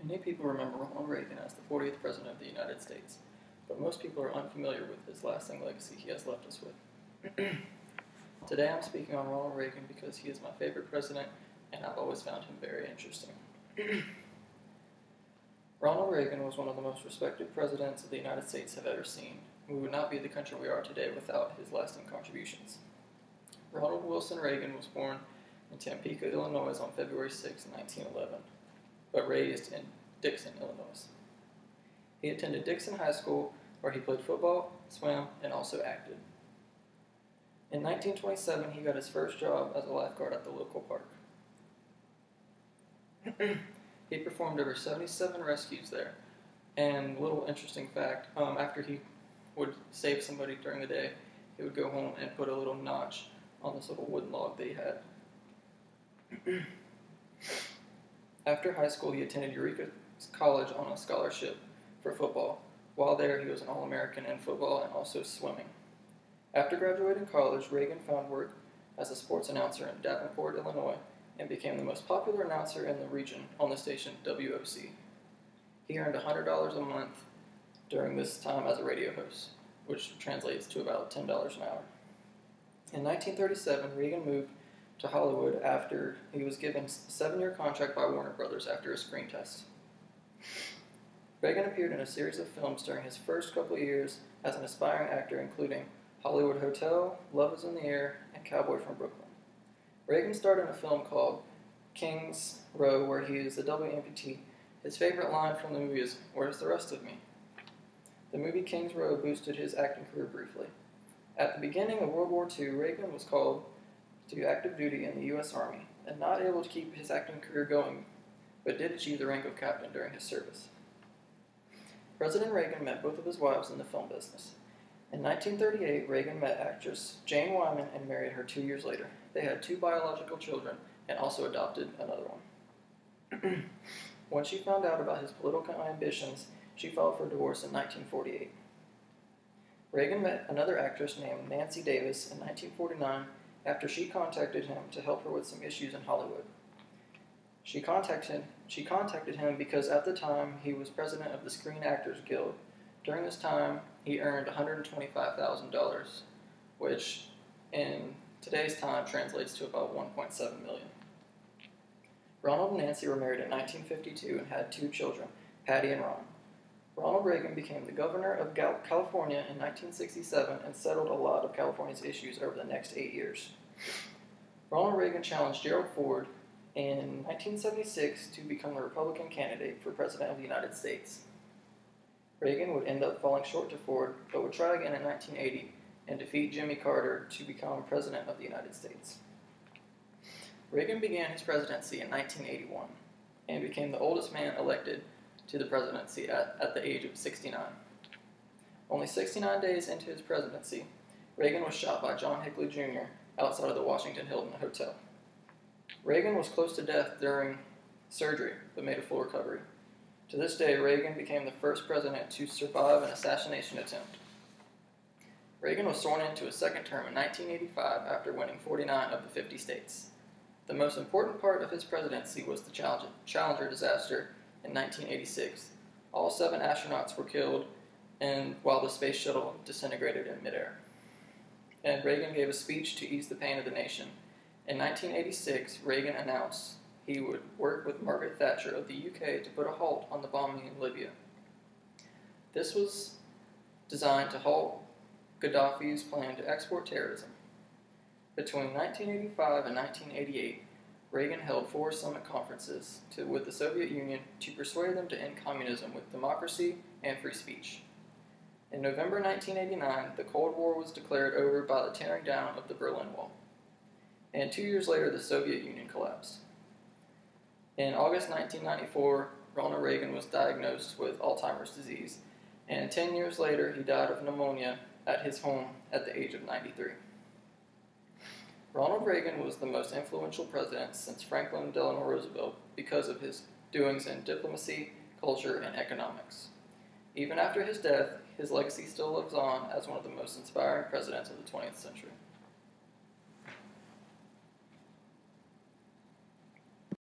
Many people remember Ronald Reagan as the 40th President of the United States, but most people are unfamiliar with his lasting legacy he has left us with. Today I'm speaking on Ronald Reagan because he is my favorite president and I've always found him very interesting. Ronald Reagan was one of the most respected presidents the United States have ever seen. We would not be the country we are today without his lasting contributions. Ronald Wilson Reagan was born in Tampico, Illinois on February 6, 1911, but raised in Dixon, Illinois. He attended Dixon High School, where he played football, swam, and also acted. In 1927, he got his first job as a lifeguard at the local park. He performed over 77 rescues there, and little interesting fact, after he would save somebody during the day, he would go home and put a little notch on this little wooden log that he had. After high school, he attended Eureka College on a scholarship for football. While there, he was an All-American in football and also swimming. After graduating college, Reagan found work as a sports announcer in Davenport, Illinois, and became the most popular announcer in the region on the station WOC. He earned $100 a month during this time as a radio host, which translates to about $10 an hour. In 1937, Reagan moved to Hollywood after he was given a 7-year contract by Warner Brothers after a screen test. Reagan appeared in a series of films during his first couple of years as an aspiring actor, including Hollywood Hotel, Love is in the Air, and Cowboy from Brooklyn. Reagan starred in a film called Kings Row, where he is a double amputee. His favorite line from the movie is, "Where's the rest of me?" The movie Kings Row boosted his acting career briefly. At the beginning of World War II, Reagan was called to active duty in the U.S. Army, and not able to keep his acting career going, but did achieve the rank of captain during his service. President Reagan met both of his wives in the film business. In 1938, Reagan met actress Jane Wyman and married her 2 years later. They had 2 biological children and also adopted another one. When she found out about his political ambitions, she filed for divorce in 1948. Reagan met another actress named Nancy Davis in 1949 after she contacted him to help her with some issues in Hollywood. She contacted him because at the time he was president of the Screen Actors Guild. During this time, he earned $125,000, which in today's time translates to about $1.7 million. Ronald and Nancy were married in 1952 and had 2 children, Patty and Ron. Ronald Reagan became the governor of California in 1967 and settled a lot of California's issues over the next 8 years. Ronald Reagan challenged Gerald Ford in 1976 to become the Republican candidate for President of the United States. Reagan would end up falling short to Ford, but would try again in 1980 and defeat Jimmy Carter to become President of the United States. Reagan began his presidency in 1981 and became the oldest man elected to the presidency at the age of 69. Only 69 days into his presidency, Reagan was shot by John Hinckley Jr. outside of the Washington Hilton Hotel. Reagan was close to death during surgery, but made a full recovery. To this day, Reagan became the first president to survive an assassination attempt. Reagan was sworn into a second term in 1985 after winning 49 of the 50 states. The most important part of his presidency was the Challenger disaster in 1986. All 7 astronauts were killed while the space shuttle disintegrated in midair. And Reagan gave a speech to ease the pain of the nation. In 1986, Reagan announced he would work with Margaret Thatcher of the UK to put a halt on the bombing in Libya. This was designed to halt Gaddafi's plan to export terrorism. Between 1985 and 1988, Reagan held 4 summit conferences with the Soviet Union to persuade them to end communism with democracy and free speech. In November 1989, the Cold War was declared over by the tearing down of the Berlin Wall. And 2 years later, the Soviet Union collapsed. In August 1994, Ronald Reagan was diagnosed with Alzheimer's disease, and 10 years later, he died of pneumonia at his home at the age of 93. Ronald Reagan was the most influential president since Franklin Delano Roosevelt because of his doings in diplomacy, culture, and economics. Even after his death, his legacy still lives on as one of the most inspiring presidents of the 20th century.